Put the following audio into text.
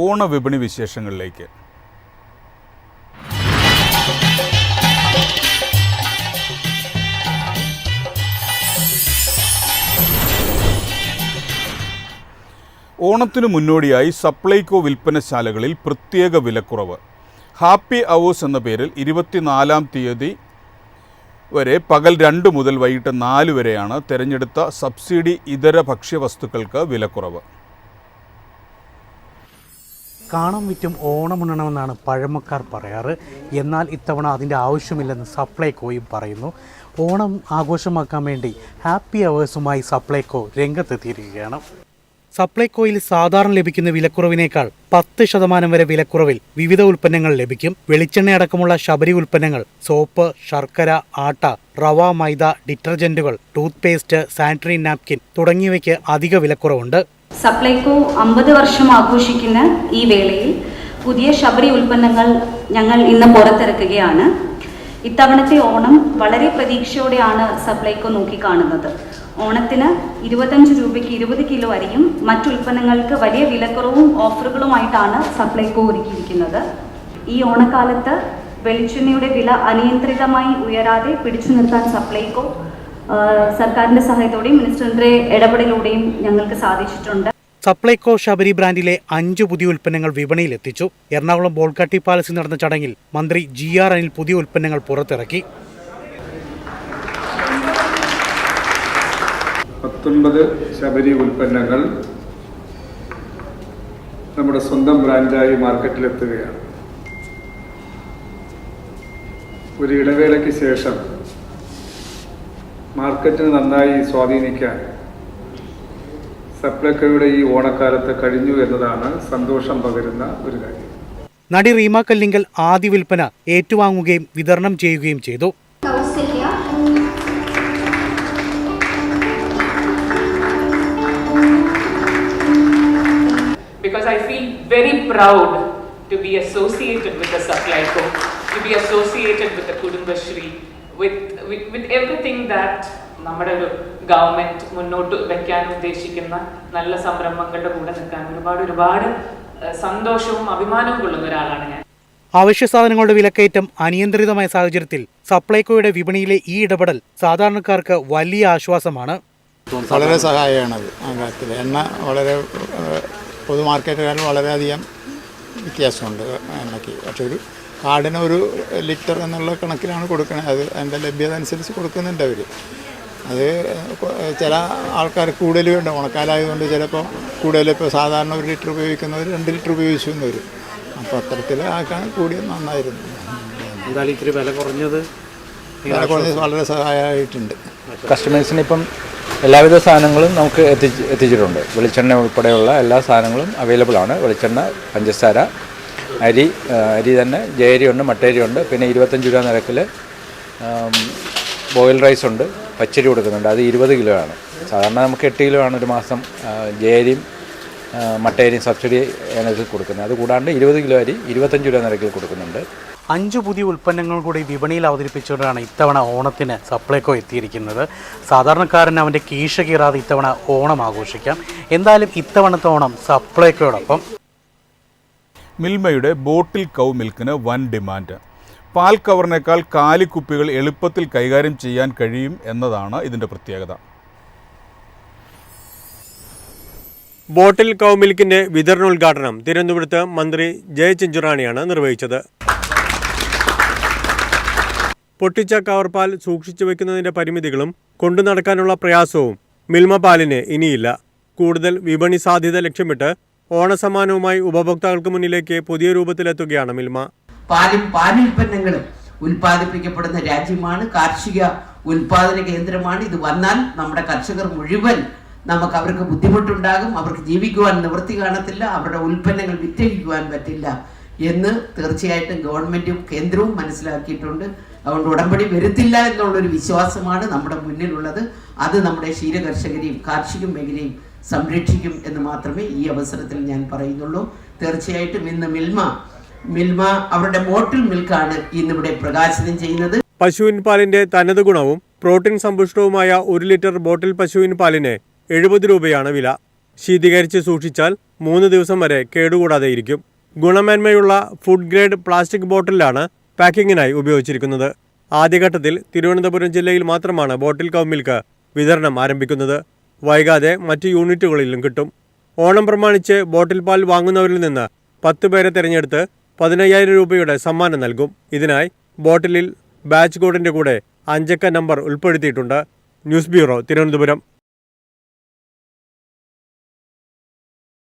ഓണവിപണി വിശേഷങ്ങളിലേക്ക്. ഓണത്തിനു മുന്നോടിയായി സപ്ലൈകോ വിൽപ്പനശാലകളിൽ പ്രത്യേക വിലക്കുറവ്. ഹാപ്പി അവേഴ്സ് എന്ന പേരിൽ 24-ാം തീയതി വരെ പകൽ 2 മുതൽ വൈകിട്ട് 4 വരെയാണ് തിരഞ്ഞെടുത്ത സബ്സിഡി ഇതര ഭക്ഷ്യവസ്തുക്കൾക്ക് വിലക്കുറവ്. കാണം വിറ്റും ഓണമുണ്ണണമെന്നാണ് പഴമക്കാർ പറയാറ്. എന്നാൽ ഇത്തവണ അതിൻ്റെ ആവശ്യമില്ലെന്ന് സപ്ലൈകോയും പറയുന്നു. ഓണം ആഘോഷമാക്കാൻ വേണ്ടി ഹാപ്പി അവേഴ്സുമായി സപ്ലൈകോ രംഗത്തെത്തിയിരിക്കുകയാണ്. സപ്ലൈകോയിൽ സാധാരണ ലഭിക്കുന്ന വിലക്കുറവിനേക്കാൾ 10% വരെ വിലക്കുറവിൽ വിവിധ ഉൽപ്പന്നങ്ങൾ ലഭിക്കും. വെളിച്ചെണ്ണയടക്കമുള്ള ശബരി ഉൽപ്പന്നങ്ങൾ, സോപ്പ്, ശർക്കര, ആട്ട, റവ, മൈദ, ഡിറ്റർജന്റുകൾ, ടൂത്ത് പേസ്റ്റ്, സാനിറ്ററി നാപ്കിൻ തുടങ്ങിയവയ്ക്ക് അധിക വിലക്കുറവുണ്ട്. സപ്ലൈകോ 50 വർഷം ആഘോഷിക്കുന്ന ഈ വേളയിൽ പുതിയ ശബരി ഉൽപ്പന്നങ്ങൾ ഞങ്ങൾ ഇന്ന് പുറത്തിറക്കുകയാണ്. ഇത്തവണത്തെ ഓണം വളരെ പ്രതീക്ഷയോടെയാണ് സപ്ലൈകോ നോക്കിക്കാണുന്നത്. ഓണത്തിന് 25 രൂപയ്ക്ക് 20 കിലോ അരിയും മറ്റുൽപ്പന്നങ്ങൾക്ക് വലിയ വിലക്കുറവും ഓഫറുകളുമായിട്ടാണ് സപ്ലൈകോ ഒരുക്കിയിരിക്കുന്നത്. ഈ ഓണക്കാലത്ത് വെളിച്ചെണ്ണയുടെ വില അനിയന്ത്രിതമായി ഉയരാതെ പിടിച്ചു നിർത്താൻ സപ്ലൈകോ സർക്കാരിന്റെ സഹായത്തോടെയും മിനിസ്റ്ററിന്റെ ഇടപെടലോടെയും ഞങ്ങൾക്ക് സാധിച്ചിട്ടുണ്ട്. സപ്ലൈകോ ശബരി ബ്രാൻഡിലെ 5 പുതിയ ഉൽപ്പന്നങ്ങൾ വിപണിയിലെത്തിച്ചു. എറണാകുളം ബോൾഗാട്ടി പാലസിൽ നടന്ന ചടങ്ങിൽ മന്ത്രി GR അനിൽ പുതിയ ഉൽപ്പന്നങ്ങൾ പുറത്തിറക്കി. 19 ശബരി ഉൽപ്പന്നങ്ങൾ നമ്മുടെ സ്വന്തം ബ്രാൻഡായി മാർക്കറ്റിലെത്തുകയാണ്. ഒരു ഇടവേളയ്ക്ക് ശേഷം മാർക്കറ്റിന് നന്നായി സ്വാധീനിക്കാൻ സപ്ലൈകോയുടെ ഈ ഓണക്കാലത്ത് കഴിഞ്ഞു എന്നതാണ് സന്തോഷം പകരുന്ന ഒരു കാര്യം. നടി റീമ കല്ലിങ്കൽ ആദ്യ വിൽപ്പന ഏറ്റുവാങ്ങുകയും വിതരണം ചെയ്യുകയും ചെയ്തു. Because I feel very proud to be associated with the Supplyco, to be associated with the Kudumbashri, with everything that നമ്മുടെ ഒരു ഗവൺമെന്റ് മുന്നോട്ട് വെക്കാൻ ഉദ്ദേശിക്കുന്ന നല്ല സംരംഭങ്ങളുടെ കൂടെ നിൽക്കാൻ ഒരുപാട് സന്തോഷവും അഭിമാനവും കൊള്ളുന്ന ഒരാളാണ് ഞാൻ. അവശ്യ സാധനങ്ങളുടെ വിലക്കയറ്റം അനിയന്ത്രിതമായ സാഹചര്യത്തിൽ സപ്ലൈകോയുടെ വിപണിയിലെ ഈ ഇടപെടൽ സാധാരണക്കാർക്ക് വലിയ ആശ്വാസമാണ്. വളരെ സഹായമാണത്. ആ കാര്യത്തിൽ എണ്ണ വളരെ പൊതുമാർക്കറ്റുകാരിൽ വളരെയധികം വ്യത്യാസമുണ്ട് എണ്ണയ്ക്ക്. പക്ഷെ ഒരു കാർഡിന് 1 ലിറ്റർ എന്നുള്ള കണക്കിലാണ് കൊടുക്കുന്നത്. അത് അതിൻ്റെ ലഭ്യത അനുസരിച്ച് കൊടുക്കുന്നുണ്ട് അവർ. അത് ചില ആൾക്കാർ കൂടുതൽ വേണ്ട ഓണക്കാലമായതുകൊണ്ട് ചിലപ്പോൾ കൂടുതൽ ഇപ്പോൾ സാധാരണ 1 ലിറ്റർ ഉപയോഗിക്കുന്നവർ 2 ലിറ്റർ ഉപയോഗിച്ചു എന്നവർ. അപ്പോൾ അത്തരത്തിൽ ആക്കാൻ കൂടിയത് നന്നായിരുന്നു. എന്തായാലും ഇത്തിരി വില കുറഞ്ഞത് വളരെ സഹായമായിട്ടുണ്ട്. കസ്റ്റമേഴ്സിന് ഇപ്പം എല്ലാവിധ സാധനങ്ങളും നമുക്ക് എത്തിച്ചിട്ടുണ്ട്. വെളിച്ചെണ്ണ ഉൾപ്പെടെയുള്ള എല്ലാ സാധനങ്ങളും അവൈലബിൾ ആണ്. വെളിച്ചെണ്ണ, പഞ്ചസാര, അരി തന്നെ ജയരി ഉണ്ട്, മട്ടേരി ഉണ്ട്. പിന്നെ 25 രൂപ നിരക്കിൽ ബോയിൽ റൈസ് ഉണ്ട്, പച്ചരി കൊടുക്കുന്നുണ്ട്. അത് 20 കിലോ ആണ്. സാധാരണ നമുക്ക് 8 കിലോ ആണ് ഒരു മാസം ജയരിയും മട്ടേരിയും സബ്സിഡി ഇനത്തിൽ കൊടുക്കുന്നത്. അത് കൂടാണ്ട് 20 കിലോ അരി 25 രൂപ നിരക്കിൽ കൊടുക്കുന്നുണ്ട്. 5 പുതിയ ഉൽപ്പന്നങ്ങൾ കൂടി വിപണിയിൽ അവതരിപ്പിച്ചുകൊണ്ടാണ് ഇത്തവണ ഓണത്തിന് സപ്ലൈകോ എത്തിയിരിക്കുന്നത്. സാധാരണക്കാരന് അവൻ്റെ കീശ കീറാതെ ഇത്തവണ ഓണം ആഘോഷിക്കാം. എന്തായാലും ഇത്തവണത്തെ ഓണം സപ്ലൈകോയോടൊപ്പം. മിൽമയുടെ ബോട്ടിൽ കൗ മിൽക്കിന് വൻ ഡിമാൻഡ്. പാൽ കവറിനേക്കാൾ കാലിക്കുപ്പികൾ എളുപ്പത്തിൽ കൈകാര്യം ചെയ്യാൻ കഴിയും എന്നതാണ് ഇതിൻ്റെ പ്രത്യേകത. ബോട്ടിൽ കൗ മിൽക്കിന്റെ വിതരണോദ്ഘാടനം തിരുവനന്തപുരത്ത് മന്ത്രി ജെ ചിഞ്ചുറാണിയാണ് നിർവഹിച്ചത്. പൊട്ടിച്ച കവർപാൽ സൂക്ഷിച്ചു വെക്കുന്നതിന്റെ പരിമിതികളും കൊണ്ടു നടക്കാനുള്ള പ്രയാസവും മിൽമ പാലിന് ഇനിയില്ല. കൂടുതൽ വിപണി സാധ്യത ലക്ഷ്യമിട്ട് ഓണസമ്മാനവുമായി ഉപഭോക്താക്കൾക്ക് മുന്നിലേക്ക് പുതിയ രൂപത്തിലെത്തുകയാണ് മിൽമ. പാലും പാലുൽപ്പന്നങ്ങളും ഉൽപ്പാദിപ്പിക്കപ്പെടുന്ന രാജ്യമാണ്. കാർഷിക ഉൽപാദന കേന്ദ്രമാണ്. ഇത് വന്നാൽ നമ്മുടെ കർഷകർ മുഴുവൻ അവർക്ക് ബുദ്ധിമുട്ടുണ്ടാകും. അവർക്ക് ജീവിക്കുവാൻ നിവൃത്തി കാണത്തില്ല. അവരുടെ ഉൽപ്പന്നങ്ങൾ വിറ്റഴിക്കുവാൻ പറ്റില്ല എന്ന് തീർച്ചയായിട്ടും ഗവൺമെന്റും കേന്ദ്രവും മനസ്സിലാക്കിയിട്ടുണ്ട്. അതുകൊണ്ട് ഉടമ്പടി വരുത്തില്ല എന്നുള്ളൊരു വിശ്വാസമാണ് നമ്മുടെ മുന്നിലുള്ളത്. അത് നമ്മുടെ ക്ഷീരകർഷകരെയും കാർഷിക മേഖലയും സംരക്ഷിക്കും എന്ന് മാത്രമേ ഈ അവസരത്തിൽ ഞാൻ പറയുന്നുള്ളൂ. തീർച്ചയായിട്ടും ഇന്ന് മിൽമ അവരുടെ ബോട്ടിൽ മിൽക്കാണ് ഇന്നിവിടെ പ്രകാശനം ചെയ്യുന്നത്. പശുവിൻ പാലിന്റെ തനത് ഗുണവും പ്രോട്ടീൻ സമ്പുഷ്ടവുമായ 1 ലിറ്റർ ബോട്ടിൽ പശുവിൻ പാലിന് 70 രൂപയാണ് വില. ശീതീകരിച്ച് സൂക്ഷിച്ചാൽ 3 ദിവസം വരെ കേടുകൂടാതെ ഇരിക്കും. ഗുണമേന്മയുള്ള ഫുഡ് ഗ്രേഡ് പ്ലാസ്റ്റിക് ബോട്ടിലാണ് പാക്കിങ്ങിനായി ഉപയോഗിച്ചിരിക്കുന്നത്. ആദ്യഘട്ടത്തിൽ തിരുവനന്തപുരം ജില്ലയിൽ മാത്രമാണ് ബോട്ടിൽ കൗ മിൽക്ക് വിതരണം ആരംഭിക്കുന്നത്. വൈകാതെ മറ്റ് യൂണിറ്റുകളിലും കിട്ടും. ഓണം പ്രമാണിച്ച് ബോട്ടിൽ പാൽ വാങ്ങുന്നവരിൽ നിന്ന് 10 പേരെ തിരഞ്ഞെടുത്ത് 15,000 രൂപയുടെ സമ്മാനം നൽകും. ഇതിനായി ബോട്ടിലിൽ ബാച്ച് കോഡിന്റെ കൂടെ 5 അക്ക നമ്പർ ഉൾപ്പെടുത്തിയിട്ടുണ്ട്. News bureau, Thiruvananthapuram.